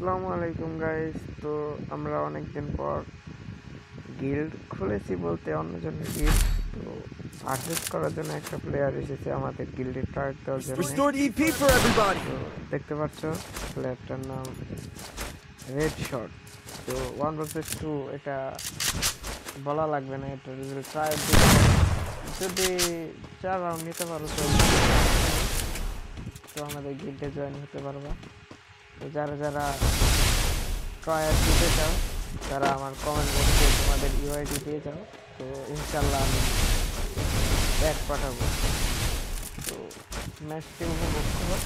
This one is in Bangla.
আসসালামু আলাইকুম গাইস। তো আমরা অনেকদিন পর গিল্ড খুলেছি, বলতে অন্যজনের গিল্ড। তো পারচেস করার জন্য একটা প্লেয়ার এসেছে আমাদের গিল্ডে ট্রায়াল দেওয়ার জন্য। Restored EP for everybody. তো দেখতে পাচ্ছ প্লেয়ারটার নাম রেড শট। তো 1 vs 2 এটা বলা লাগবে না, এটা ট্রায়াল দিতে যদি 4 রাউন্ড নিতে পারো তো আমাদের গিল্ডে জয়েন হতে পারবা। তো যারা যারা ট্রায়াল দিতে চাও তারা আমার কমেন্ট বক্সে তোমাদের ইউআইডি দিয়ে যাও। তো ইনশাল্লাহ আমি ব্যাক পাঠাবো। তো ম্যাচটি উপভোগ করো।